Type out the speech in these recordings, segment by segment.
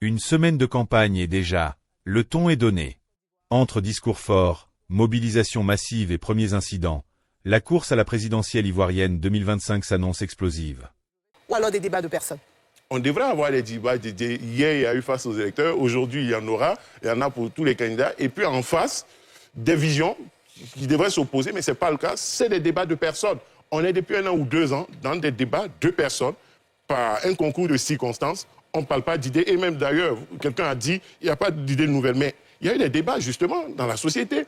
Une semaine de campagne et déjà, le ton est donné. Entre discours forts, mobilisation massive et premiers incidents, la course à la présidentielle ivoirienne 2025 s'annonce explosive. Ou alors des débats de personnes. On devrait avoir des débats. Hier, il y a eu face aux électeurs. Aujourd'hui, il y en aura. Il y en a pour tous les candidats. Et puis en face, des visions qui devraient s'opposer, mais ce n'est pas le cas. C'est des débats de personnes. On est depuis 1 an ou 2 ans dans des débats de personnes par un concours de circonstances. On ne parle pas d'idées. Et même d'ailleurs, quelqu'un a dit il n'y a pas d'idées nouvelles. Mais il y a eu des débats justement dans la société.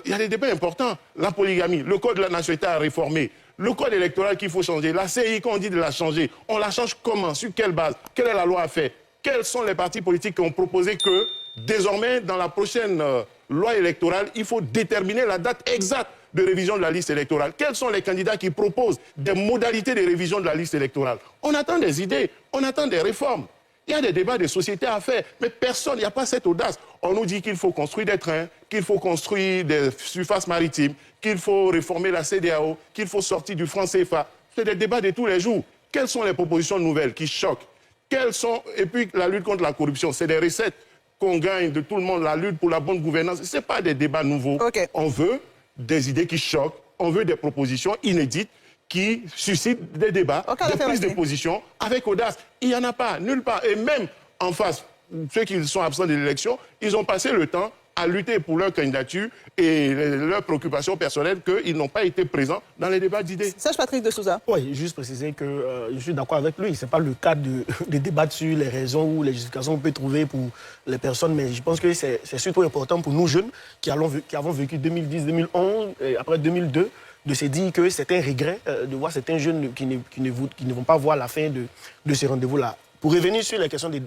Il y a des débats importants. La polygamie, le code de la nationalité à réformer, le code électoral qu'il faut changer, la CI qu'on dit de la changer. On la change comment? Sur quelle base? Quelle est la loi à faire? Quels sont les partis politiques qui ont proposé que désormais, dans la prochaine loi électorale, il faut déterminer la date exacte de révision de la liste électorale? Quels sont les candidats qui proposent des modalités de révision de la liste électorale? On attend des idées, on attend des réformes. Il y a des débats de société à faire, mais personne, il n'y a pas cette audace. On nous dit qu'il faut construire des trains, qu'il faut construire des surfaces maritimes, qu'il faut réformer la CEDEAO, qu'il faut sortir du franc CFA. C'est des débats de tous les jours. Quelles sont les propositions nouvelles qui choquent? Et puis la lutte contre la corruption, c'est des recettes qu'on gagne de tout le monde, la lutte pour la bonne gouvernance. Ce n'est pas des débats nouveaux. Okay. On veut des idées qui choquent, on veut des propositions inédites qui suscitent des débats, des prises de position avec audace. Il n'y en a pas, nulle part. Et même en face, ceux qui sont absents de l'élection, ils ont passé le temps à lutter pour leur candidature et leurs préoccupations personnelles qu'ils n'ont pas été présents dans les débats d'idées. Serge Patrick de Souza. Oui, juste préciser que je suis d'accord avec lui. Ce n'est pas le cas de débattre sur les raisons ou les justifications qu'on peut trouver pour les personnes, mais je pense que c'est surtout important pour nous jeunes qui avons vécu 2010, 2011 et après 2002, de se dire que c'est un regret de voir certains jeunes qui ne vont pas voir la fin de ce rendez-vous-là. Pour revenir sur la question des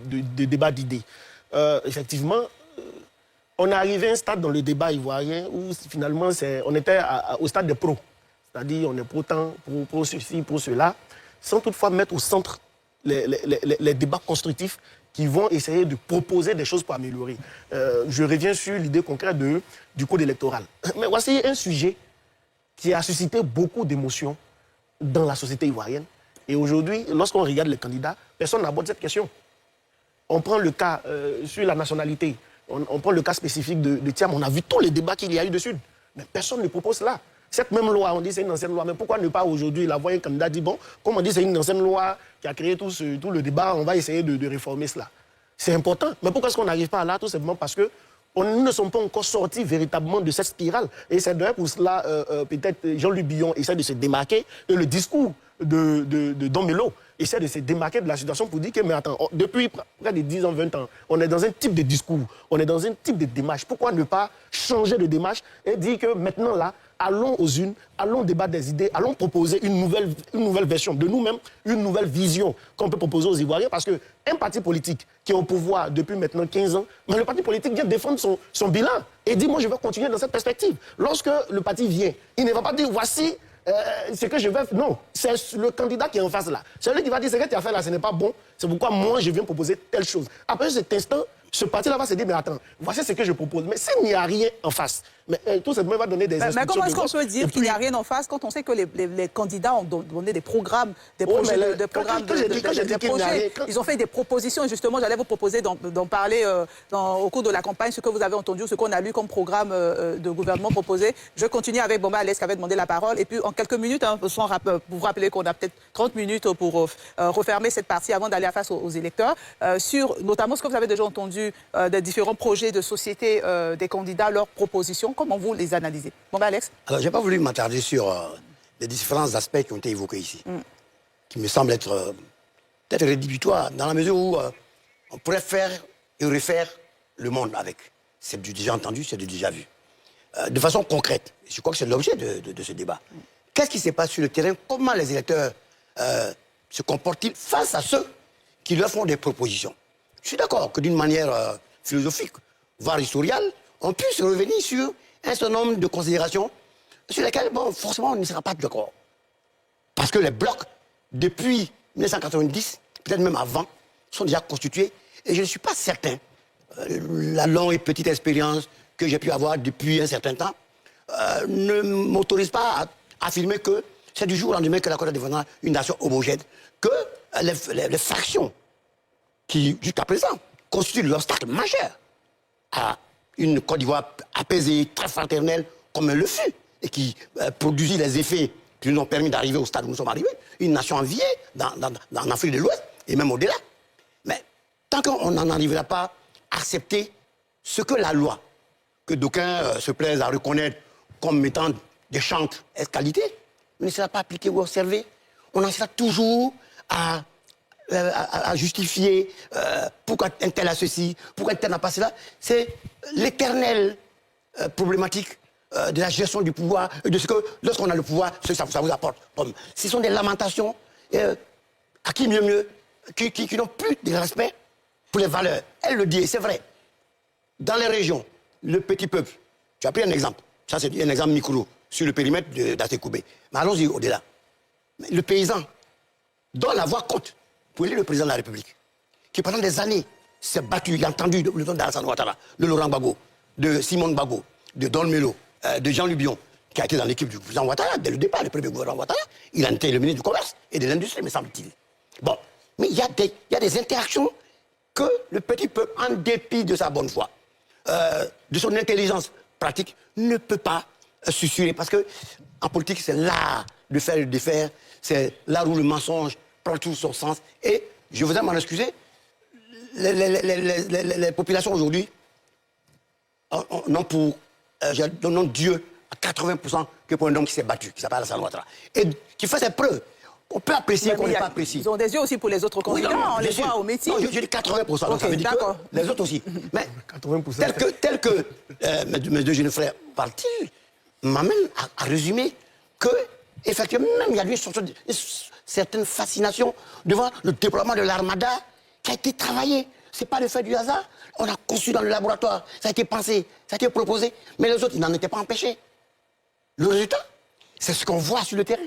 débats d'idées, effectivement, on est arrivé à un stade dans le débat ivoirien où finalement on était au stade des pros. C'est-à-dire on est pro-temps, pro ceci, pro cela, sans toutefois mettre au centre les débats constructifs qui vont essayer de proposer des choses pour améliorer. Je reviens sur l'idée concrète du code électoral. Mais voici un sujet qui a suscité beaucoup d'émotions dans la société ivoirienne. Et aujourd'hui, lorsqu'on regarde les candidats, personne n'aborde cette question. On prend le cas sur la nationalité, on prend le cas spécifique de Thiam, on a vu tous les débats qu'il y a eu dessus. Mais personne ne propose cela. Cette même loi, on dit c'est une ancienne loi, mais pourquoi ne pas aujourd'hui la voir un candidat dit, bon, comme on dit c'est une ancienne loi qui a créé tout le débat, on va essayer de réformer cela. C'est important. Mais pourquoi est-ce qu'on n'arrive pas là? Tout simplement parce que nous ne sommes pas encore sortis véritablement de cette spirale. Et c'est d'ailleurs pour cela, peut-être Jean-Luc Billon essaie de se démarquer. Et le discours de Don Melo essaie de se démarquer de la situation pour dire que, mais attends, depuis près de 10 ans, 20 ans, on est dans un type de discours, on est dans un type de démarche. Pourquoi ne pas changer de démarche et dire que maintenant, là, allons aux unes, allons débattre des idées, allons proposer une nouvelle version de nous-mêmes, une nouvelle vision qu'on peut proposer aux Ivoiriens, parce qu'un parti politique qui est au pouvoir depuis maintenant 15 ans, mais le parti politique vient défendre son bilan et dit, moi je vais continuer dans cette perspective. Lorsque le parti vient, il ne va pas dire, voici ce que je vais faire. Non, c'est le candidat qui est en face là. C'est lui qui va dire, ce que tu as fait là, ce n'est pas bon, c'est pourquoi moi je viens proposer telle chose. Après cet instant, ce parti-là va se dire, mais attends, voici ce que je propose. Mais s'il n'y a rien en face, mais tout simplement va donner des instructions. Mais comment est-ce qu'on peut dire qu'il n'y a rien en face quand on sait que les candidats ont donné des programmes, des projets, des projets. Ils ont fait des propositions. Et justement, j'allais vous proposer d'en parler au cours de la campagne, ce que vous avez entendu, ce qu'on a lu comme programme de gouvernement proposé. Je continue avec Bomba Alès qui avait demandé la parole. Et puis, en quelques minutes, pour vous rappeler qu'on a peut-être 30 minutes pour refermer cette partie avant d'aller face aux électeurs, sur notamment ce que vous avez déjà entendu des différents projets de société des candidats, leurs propositions. Comment vous les analysez? Bon, Alex. Alors, je n'ai pas voulu m'attarder sur les différents aspects qui ont été évoqués ici, qui me semblent être peut-être rédhibitoires, dans la mesure où on pourrait faire et refaire le monde avec. C'est du déjà entendu, c'est du déjà vu. De façon concrète, je crois que c'est l'objet de ce débat. Qu'est-ce qui se passe sur le terrain? Comment les électeurs se comportent-ils face à ceux qui leur font des propositions? Je suis d'accord que d'une manière philosophique, voire historiale, on puisse revenir sur un certain nombre de considérations sur lesquelles, bon, forcément, on ne sera pas d'accord. Parce que les blocs, depuis 1990, peut-être même avant, sont déjà constitués. Et je ne suis pas certain, la longue et petite expérience que j'ai pu avoir depuis un certain temps, ne m'autorise pas à affirmer que c'est du jour au lendemain que la Côte d'Ivoire deviendra une nation homogène, que les factions qui, jusqu'à présent, constitue l'obstacle majeur à une Côte d'Ivoire apaisée, très fraternelle, comme elle le fut, et qui produisit les effets qui nous ont permis d'arriver au stade où nous sommes arrivés, une nation enviée dans Afrique de l'Ouest, et même au-delà. Mais tant qu'on n'en arrivera pas à accepter ce que la loi, que d'aucuns se plaisent à reconnaître comme étant des chantres qualités, ne sera pas appliqué ou observé. On en sera toujours à justifier pourquoi un tel a ceci, pourquoi un tel n'a pas cela. C'est l'éternelle problématique de la gestion du pouvoir, et de ce que, lorsqu'on a le pouvoir, ce que ça vous apporte. Ce sont des lamentations à qui mieux, qui n'ont plus de respect pour les valeurs. Elle le dit, et c'est vrai. Dans les régions, le petit peuple, tu as pris un exemple, ça c'est un exemple micro, sur le périmètre d'Atekoubé. Mais allons-y au-delà. Le paysan, dont la voix compte, pour élire le président de la République, qui pendant des années s'est battu, il a entendu le nom d'Alassane Ouattara, de Laurent Gbagbo, de Simone Gbagbo, de Don Melo, de Jean Lubion, qui a été dans l'équipe du président Ouattara, dès le départ, le premier gouvernement Ouattara, il a été le ministre du Commerce et de l'Industrie, me semble-t-il. Bon, mais il y a des interactions que le petit peuple, en dépit de sa bonne foi, de son intelligence pratique, ne peut pas susurrer. Parce que en politique, c'est l'art de faire et de défaire, c'est l'art où le mensonge prend tout son sens. Et je voudrais m'en excuser, les populations aujourd'hui n'ont pour Dieu à 80% que pour un homme qui s'est battu, qui s'appelle Alassane Ouattara, et qui fait ses preuves. On peut apprécier, qu'on n'est pas apprécié. Ils ont des yeux aussi pour les autres candidats, on les voit au meeting. Non, je dis 80%, donc ça veut dire que les autres aussi. Mais 80%. tel que mes deux jeunes frères partis m'amènent à résumer que, effectivement, même il y a une certaine fascination devant le déploiement de l'armada qui a été travaillé. Ce n'est pas le fait du hasard. On a conçu dans le laboratoire, ça a été pensé, ça a été proposé, mais les autres, ils n'en étaient pas empêchés. Le résultat, c'est ce qu'on voit sur le terrain.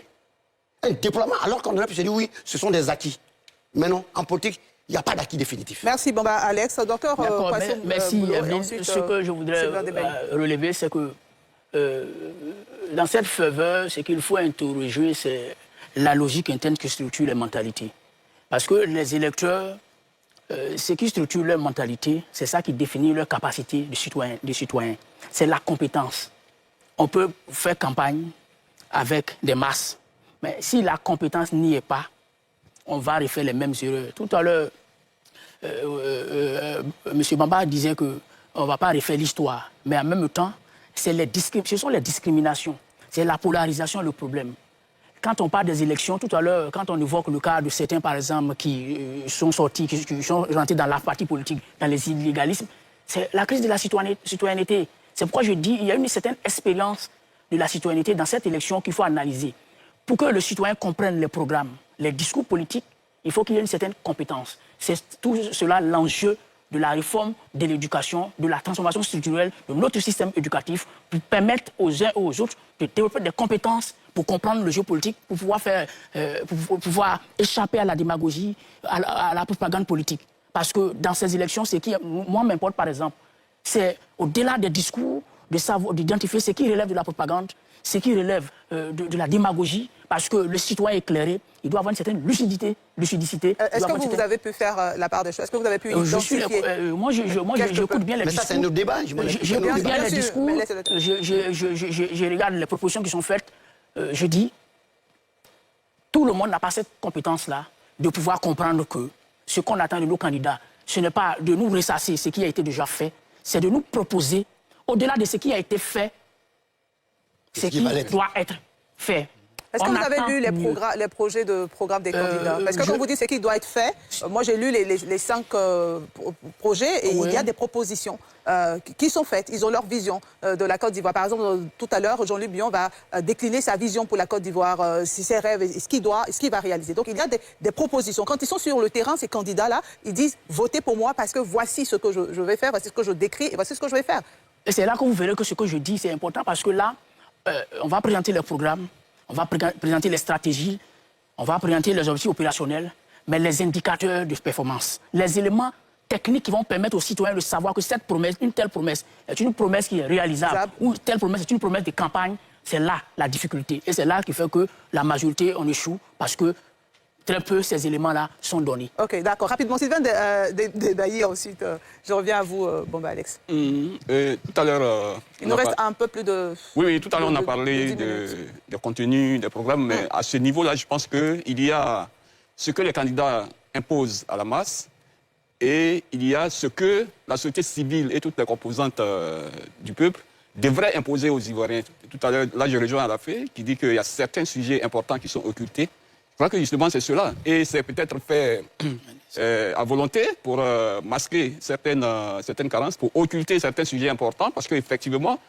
Un déploiement, alors qu'on aurait pu se dire, oui, ce sont des acquis. Mais non, en politique, il n'y a pas d'acquis définitif. Merci, Alex. Docteur merci, Evelyne. Ce que je voudrais relever, c'est que dans cette faveur, ce qu'il faut interroger, c'est la logique interne qui structure les mentalités. Parce que les électeurs, ce qui structure leur mentalité, c'est ça qui définit leur capacité de citoyen. C'est la compétence. On peut faire campagne avec des masses. Mais si la compétence n'y est pas, on va refaire les mêmes erreurs. Tout à l'heure, M. Bamba disait qu'on ne va pas refaire l'histoire. Mais en même temps, ce sont les discriminations. C'est la polarisation le problème. Quand on parle des élections, tout à l'heure, quand on évoque le cas de certains, par exemple, qui sont sortis, qui sont rentrés dans la partie politique, dans les illégalismes, c'est la crise de la citoyenneté. C'est pourquoi je dis qu'il y a une certaine expérience de la citoyenneté dans cette élection qu'il faut analyser. Pour que le citoyen comprenne les programmes, les discours politiques, il faut qu'il y ait une certaine compétence. C'est tout cela l'enjeu de la réforme de l'éducation, de la transformation structurelle de notre système éducatif pour permettre aux uns et aux autres de développer des compétences pour comprendre le jeu politique, pour pouvoir échapper à la démagogie, à la propagande politique. Parce que dans ces élections, ce qui, moi, m'importe par exemple, c'est au-delà des discours, de savoir, d'identifier ce qui relève de la propagande, ce qui relève de la démagogie, parce que le citoyen éclairé, il doit avoir une certaine lucidité. Est-ce que vous avez pu faire la part des choses? Est-ce que vous avez pu identifier moi, j'écoute bien les discours. Mais ça, c'est notre débat. J'écoute bien les discours, je regarde les propositions qui sont faites. Je dis, tout le monde n'a pas cette compétence-là de pouvoir comprendre que ce qu'on attend de nos candidats, ce n'est pas de nous ressasser ce qui a été déjà fait, c'est de nous proposer, au-delà de ce qui a été fait, ce qui doit être fait. Est-ce que vous avez lu les projets de programme des candidats? Parce que quand vous dites ce qui doit être fait, moi j'ai lu les 5 projets et il y a des propositions qui sont faites. Ils ont leur vision de la Côte d'Ivoire. Par exemple, tout à l'heure, Jean-Luc Bion va décliner sa vision pour la Côte d'Ivoire, ses rêves, ce qu'il va réaliser. Donc il y a des propositions. Quand ils sont sur le terrain, ces candidats-là, ils disent « votez pour moi parce que voici ce que je vais faire, voici ce que je décris et voici ce que je vais faire ». Et c'est là que vous verrez que ce que je dis, c'est important parce que là, on va présenter les programmes, on va présenter les stratégies, on va présenter les objectifs opérationnels, mais les indicateurs de performance, les éléments techniques qui vont permettre aux citoyens de savoir que cette promesse, une telle promesse, est une promesse qui est réalisable, ou telle promesse est une promesse de campagne, c'est là la difficulté. Et c'est là qui fait que la majorité, on échoue, parce que très peu ces éléments-là sont donnés. Ok, d'accord. Rapidement, Sylvain Debailly, ensuite, je reviens à vous, Bomba Alex. Tout à l'heure... Il nous reste un peu plus de... Oui, tout à l'heure, on a parlé de contenu, des programmes, mais à ce niveau-là, je pense qu'il y a ce que les candidats imposent à la masse et il y a ce que la société civile et toutes les composantes du peuple devraient imposer aux Ivoiriens. Tout à l'heure, là, je rejoins Alafé, qui dit qu'il y a certains sujets importants qui sont occultés. Je crois que justement, c'est cela. Et c'est peut-être fait à volonté pour masquer certaines carences, pour occulter certains sujets importants, parce qu'effectivement,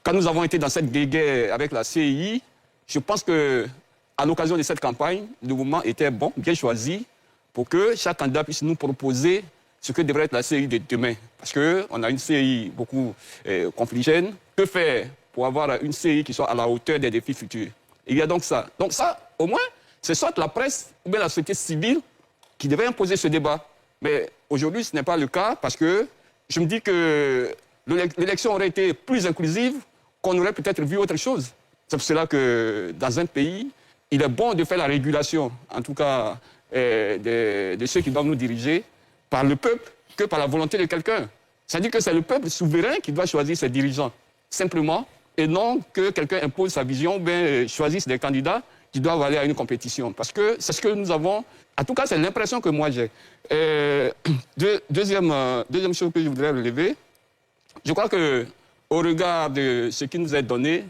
quand nous avons été dans cette guerre avec la CEI, je pense qu'à l'occasion de cette campagne, le mouvement était bon, bien choisi, pour que chaque candidat puisse nous proposer ce que devrait être la CEI de demain. Parce qu'on a une CEI beaucoup confligène. Que faire pour avoir une CEI qui soit à la hauteur des défis futurs? Il y a donc ça. Donc ça, au moins, c'est soit la presse ou bien la société civile qui devrait imposer ce débat. Mais aujourd'hui, ce n'est pas le cas parce que je me dis que l'élection aurait été plus inclusive, qu'on aurait peut-être vu autre chose. C'est pour cela que dans un pays, il est bon de faire la régulation, en tout cas de ceux qui doivent nous diriger, par le peuple que par la volonté de quelqu'un. C'est-à-dire que c'est le peuple souverain qui doit choisir ses dirigeants, simplement, et non que quelqu'un impose sa vision ou bien choisisse des candidats qui doivent aller à une compétition. Parce que c'est ce que nous avons... En tout cas, c'est l'impression que moi j'ai. Deuxième chose que je voudrais relever, je crois qu'au regard de ce qui nous est donné,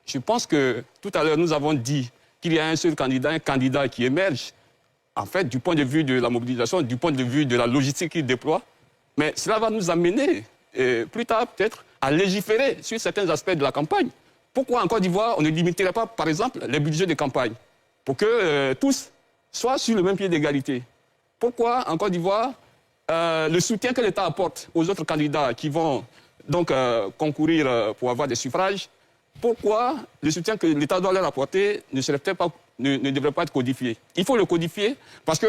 je pense que tout à l'heure, nous avons dit qu'il y a un seul candidat, un candidat qui émerge, en fait, du point de vue de la mobilisation, du point de vue de la logistique qu'il déploie. Mais cela va nous amener, plus tard peut-être, à légiférer sur certains aspects de la campagne. Pourquoi en Côte d'Ivoire, on ne limiterait pas, par exemple, les budgets de campagne pour que tous soient sur le même pied d'égalité? Pourquoi en Côte d'Ivoire, le soutien que l'État apporte aux autres candidats qui vont donc concourir pour avoir des suffrages, pourquoi le soutien que l'État doit leur apporter ne devrait pas être codifié? Il faut le codifier parce que,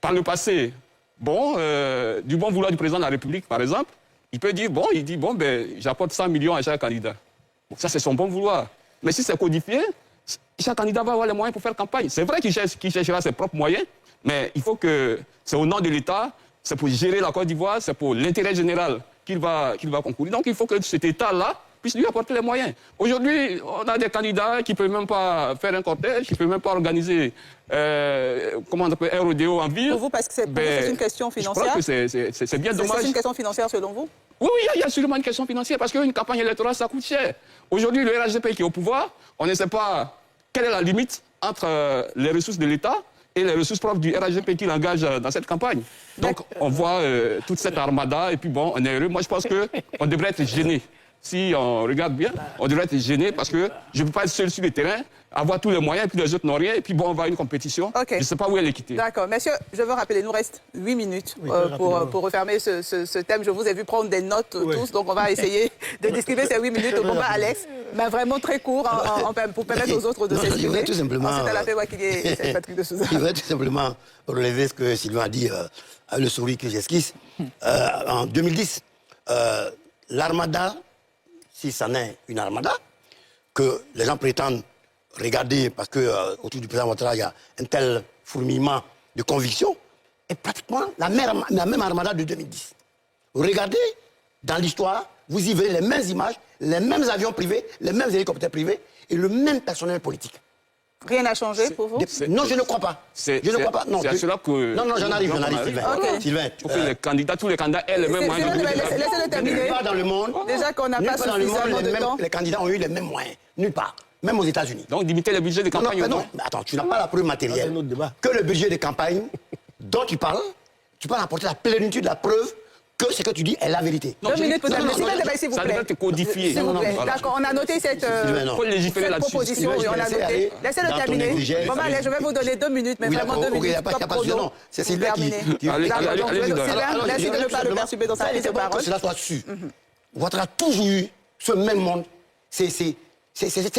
par le passé, du bon vouloir du président de la République, par exemple, il peut dire, j'apporte 100 millions à chaque candidat. Ça, c'est son bon vouloir. Mais si c'est codifié, chaque candidat va avoir les moyens pour faire campagne. C'est vrai qu'il cherchera ses propres moyens, mais il faut que c'est au nom de l'État, c'est pour gérer la Côte d'Ivoire, c'est pour l'intérêt général qu'il va concourir. Donc il faut que cet État-là puisse lui apporter les moyens. Aujourd'hui, on a des candidats qui ne peuvent même pas faire un cortège, qui ne peuvent même pas organiser un rodéo en ville. Pour vous, parce que c'est une question financière? Je crois que c'est bien dommage. C'est une question financière selon vous? Oui, il y a sûrement une question financière, parce qu'une campagne électorale, ça coûte cher. Aujourd'hui, le RHDP qui est au pouvoir, on ne sait pas quelle est la limite entre les ressources de l'État et les ressources propres du RHDP qu'il engage dans cette campagne. Donc, on voit toute cette armada, et puis on est heureux. Moi, je pense qu'on devrait être gêné. Si on regarde bien, on devrait être gêné parce que je ne peux pas être seul sur le terrain, avoir tous les moyens, et puis les autres n'ont rien, et puis on va à une compétition. Okay. Je ne sais pas où est l'équité. D'accord. Messieurs, je veux rappeler, il nous reste 8 minutes pour refermer ce thème. Je vous ai vu prendre des notes tous, donc on va essayer de distribuer ces 8 minutes au Bomba Alex, mais vraiment très court pour permettre aux autres de s'exprimer. Je voudrais tout simplement... Ensuite, à la fait Patrick de Souza. Je voudrais tout simplement relever ce que Sylvain a dit, le sourire que j'esquisse. En 2010, l'armada, si ça n'est une armada, que les gens prétendent regarder parce qu'autour du président Ouattara, il y a un tel fourmillement de convictions, est pratiquement la même armada de 2010. Regardez, dans l'histoire, vous y verrez les mêmes images, les mêmes avions privés, les mêmes hélicoptères privés et le même personnel politique. Rien n'a changé pour vous? Non, je ne crois pas. Je ne crois pas. C'est à cela que... Non, j'en arrive, Sylvain. Okay. Sylvain. Pour que tous les candidats aient les mêmes moyens. Laissez-le terminer. Nulle part dans le monde, déjà qu'on n'a pas suffisamment de temps. Les candidats ont eu les mêmes moyens. Nulle part. Même aux États-Unis. Donc limiter le budget de campagne. Non, mais attends, tu n'as pas la preuve matérielle que le budget de campagne dont tu parles apporter la plénitude de la preuve que ce que tu dis est la vérité. 2 minutes pour terminer. S'il vous plaît. Ça devrait être codifié. D'accord, on a noté cette proposition. On a noté. Laissez-le terminer. Bon, allez, je vais vous donner 2 minutes, mais vraiment 2 minutes. C'est Sylvain qui... Merci de ne pas le perturber dans sa prise de parole. Que cela soit su. Ouattara a toujours eu ce même monde. C'est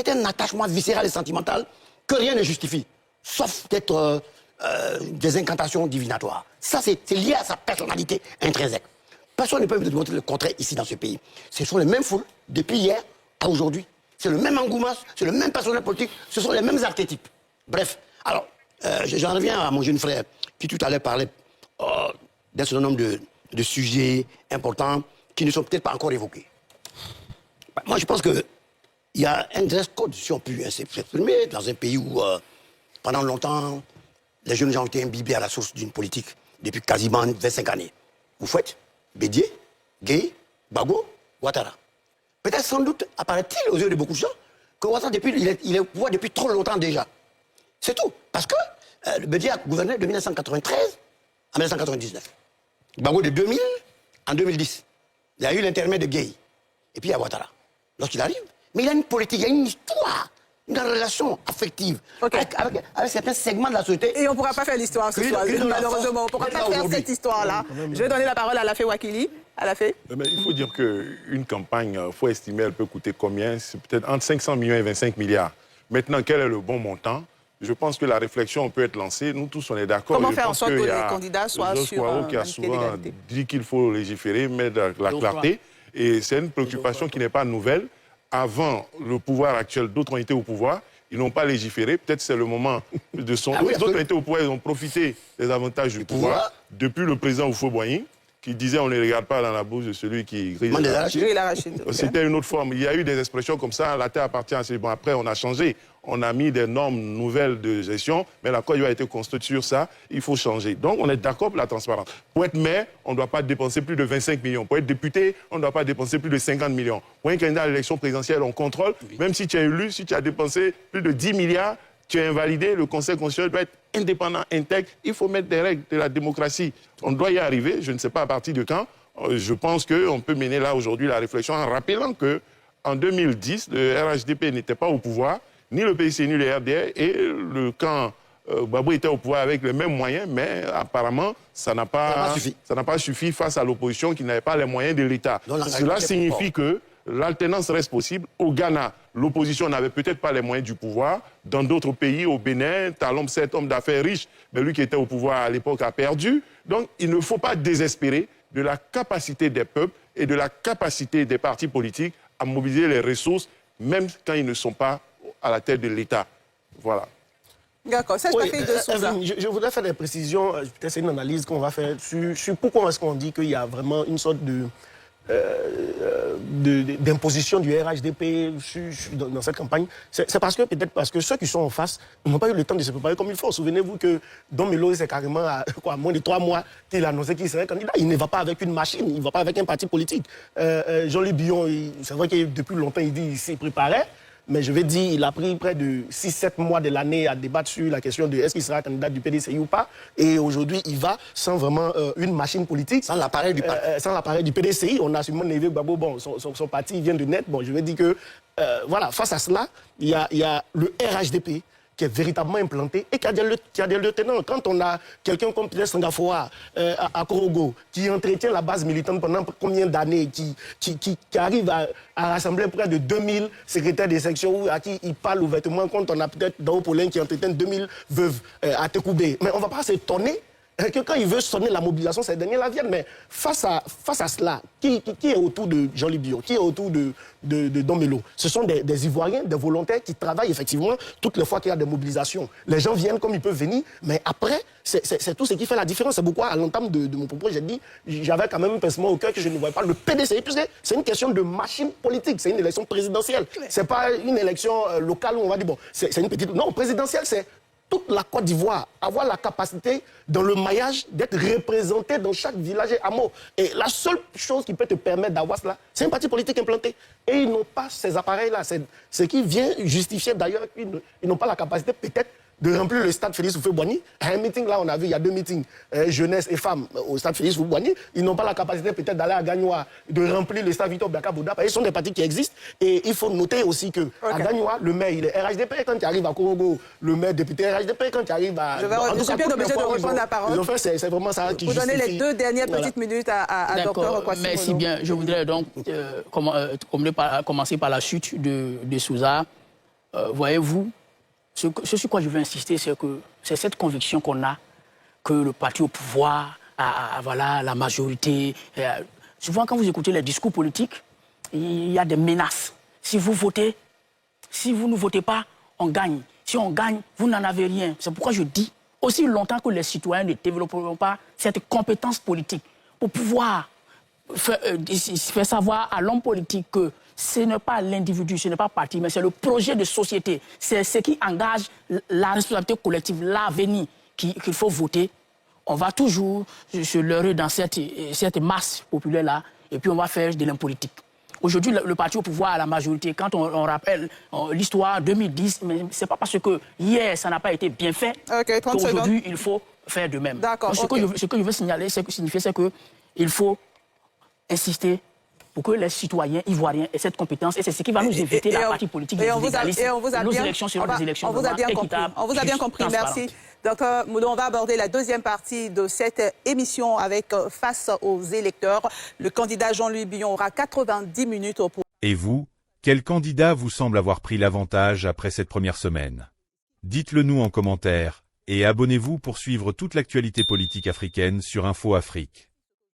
un attachement viscéral et sentimental que rien ne justifie, sauf peut-être des incantations divinatoires. Ça, c'est lié à sa personnalité intrinsèque. Personne ne peut me démontrer le contraire ici dans ce pays. Ce sont les mêmes foules, depuis hier à aujourd'hui. C'est le même engouement, c'est le même personnel politique, ce sont les mêmes archétypes. Bref, alors, J'en reviens à mon jeune frère qui tout à l'heure parlait d'un certain nombre de sujets importants qui ne sont peut-être pas encore évoqués. Moi, je pense qu'il y a un dress code, si on peut s'exprimer, dans un pays où, pendant longtemps, les jeunes gens ont été imbibés à la source d'une politique depuis quasiment 25 années. Houphouët, Bédié, Gueye, Gbagbo, Ouattara. Peut-être sans doute apparaît-il aux yeux de beaucoup de gens que Ouattara, il est au pouvoir depuis trop longtemps déjà. C'est tout. Parce que Bédié a gouverné de 1993 à 1999. Gbagbo de 2000 en 2010. Il y a eu l'intermède de Gueye. Et puis il y a Ouattara. Lorsqu'il arrive, mais il a une politique, il y a une histoire, une relation affective avec certains segments de la société. Et on ne pourra pas faire l'histoire ce soir, malheureusement. On ne pourra pas faire cette histoire-là. Je vais donner la parole à Alafé Ouakili. Alafé. Mais il faut dire qu'une campagne, il faut estimer, elle peut coûter combien? C'est peut-être entre 500 millions et 25 milliards. Maintenant, quel est le bon montant? Je pense que la réflexion peut être lancée. Nous tous, on est d'accord. Comment faire en sorte que les candidats soient sur qui a souvent dit qu'il faut légiférer, mettre la clarté. Et c'est une préoccupation qui n'est pas nouvelle. Avant le pouvoir actuel, d'autres ont été au pouvoir. Ils n'ont pas légiféré. Peut-être c'est le moment de son... D'autres ont été au pouvoir, ils ont profité des avantages du pouvoir. Depuis le président Houphouët-Boigny, qui disait on ne regarde pas dans la bouche de celui qui grille l'arachide. C'était une autre forme. Il y a eu des expressions comme ça, la terre appartient à ces... Bon, après, on a changé. On a mis des normes nouvelles de gestion, mais la Côte d'Ivoire a été construite sur ça. Il faut changer. Donc, on est d'accord pour la transparence. Pour être maire, on ne doit pas dépenser plus de 25 millions. Pour être député, on ne doit pas dépenser plus de 50 millions. Pour un candidat à l'élection présidentielle, on contrôle. Oui. Même si tu es élu, si tu as dépensé plus de 10 milliards, tu es invalidé, le Conseil constitutionnel doit être indépendant, intègre. Il faut mettre des règles de la démocratie. On doit y arriver. Je ne sais pas à partir de quand. Je pense qu'on peut mener là aujourd'hui la réflexion en rappelant qu'en 2010, le RHDP n'était pas au pouvoir. Ni le PIC, ni le RDR, et le camp Gbagbo était au pouvoir avec les mêmes moyens, mais apparemment, ça n'a pas suffi face à l'opposition qui n'avait pas les moyens de l'État. Cela signifie que l'alternance reste possible. Au Ghana, l'opposition n'avait peut-être pas les moyens du pouvoir. Dans d'autres pays, au Bénin, Talon, cet homme d'affaires riche, mais lui qui était au pouvoir à l'époque a perdu. Donc, il ne faut pas désespérer de la capacité des peuples et de la capacité des partis politiques à mobiliser les ressources, même quand ils ne sont pas à la tête de l'État. Voilà. D'accord. Je voudrais faire des précisions. Peut-être c'est une analyse qu'on va faire sur pourquoi est-ce qu'on dit qu'il y a vraiment une sorte d'imposition du RHDP dans cette campagne. C'est peut-être parce que ceux qui sont en face n'ont pas eu le temps de se préparer comme il faut. Souvenez-vous que Don Melo, c'est carrément à moins de 3 mois qu'il a annoncé qu'il serait candidat. Il ne va pas avec une machine, il ne va pas avec un parti politique. Jean-Louis Billon, c'est vrai que depuis longtemps, il dit qu'il s'y préparait. Mais je vais dire, il a pris près de 6-7 mois de l'année à débattre sur la question de est-ce qu'il sera candidat du PDCI ou pas. Et aujourd'hui, il va sans vraiment une machine politique. Sans l'appareil du PDCI. On a Simon Névé Gbagbo, bon, son parti vient de naître. Bon, je vais dire que, voilà, face à cela, il y a le RHDP qui est véritablement implanté et qui a des lieutenants. Quand on a quelqu'un comme Pierre Sangafoa à Korogo, qui entretient la base militante pendant combien d'années, qui arrive à rassembler près de 2000 secrétaires des sections à qui il parle ouvertement, quand on a peut-être Dao Paulin qui entretient 2000 veuves à Tekoubé. Mais on ne va pas s'étonner que quand il veut sonner la mobilisation, ces derniers la viennent. Mais face à cela, qui est autour de Jean-Louis Billon, qui est autour de Don Melo? Ce sont des Ivoiriens, des volontaires qui travaillent effectivement toutes les fois qu'il y a des mobilisations. Les gens viennent comme ils peuvent venir, mais après, c'est tout ce qui fait la différence. C'est pourquoi, à l'entame de mon propos, j'ai dit, j'avais quand même un pincement au cœur que je ne voyais pas le PDCI, puisque c'est une question de machine politique, c'est une élection présidentielle. C'est pas une élection locale où on va dire, bon, c'est une petite... Non, présidentielle, c'est toute la Côte d'Ivoire, avoir la capacité dans le maillage d'être représenté dans chaque village et hameau. Et la seule chose qui peut te permettre d'avoir cela, c'est un parti politique implanté. Et ils n'ont pas ces appareils-là. C'est ce qui vient justifier d'ailleurs qu'ils n'ont pas la capacité peut-être de remplir le stade Félix Houphouët-Boigny. À un meeting, là, on a vu, il y a 2 meetings, jeunesse et femmes, au stade Félix Houphouët-Boigny. Ils n'ont pas la capacité peut-être d'aller à Gagnoa, de remplir le stade Victor Baka-Bouda. Ils sont des partis qui existent. Et il faut noter aussi qu'à Gagnoa, le maire, il est RHDP. Quand tu arrives à Korogo, le maire député RHDP. Quand tu arrives à... Je suis bien obligé de reprendre la parole. Enfin, c'est vraiment ça qui justifie. Vous donnez les 2 dernières petites minutes à Dr. Kwasi. Merci bien. Je voudrais donc commencer par la chute de Souza. Voyez-vous, ce sur quoi je veux insister, c'est que c'est cette conviction qu'on a que le parti au pouvoir, voilà, la majorité. Souvent, quand vous écoutez les discours politiques, il y a des menaces. Si vous votez, si vous ne votez pas, on gagne. Si on gagne, vous n'en avez rien. C'est pourquoi je dis aussi longtemps que les citoyens ne développeront pas cette compétence politique pour pouvoir faire savoir à l'homme politique que ce n'est pas l'individu, ce n'est pas parti, mais c'est le projet de société. C'est ce qui engage la responsabilité collective, l'avenir qu'il faut voter. On va toujours se leurrer dans cette masse populaire-là, et puis on va faire de l'impolitique. Aujourd'hui, le parti au pouvoir à la majorité, quand on rappelle l'histoire 2010, mais ce n'est pas parce que hier, ça n'a pas été bien fait qu'aujourd'hui, il faut faire de même. D'accord. Ce que je veux signaler, c'est qu'il faut insister pour que les citoyens ivoiriens aient cette compétence, et c'est ce qui va nous éviter la partie politique des illégalistes. Nos élections seront des élections équitables. On vous a bien compris, merci. Docteur Moudou, on va aborder la deuxième partie de cette émission avec Face aux électeurs. Le candidat Jean-Louis Billon aura 90 minutes pour... Et vous, quel candidat vous semble avoir pris l'avantage après cette première semaine? Dites-le nous en commentaire et abonnez-vous pour suivre toute l'actualité politique africaine sur Info Afrique.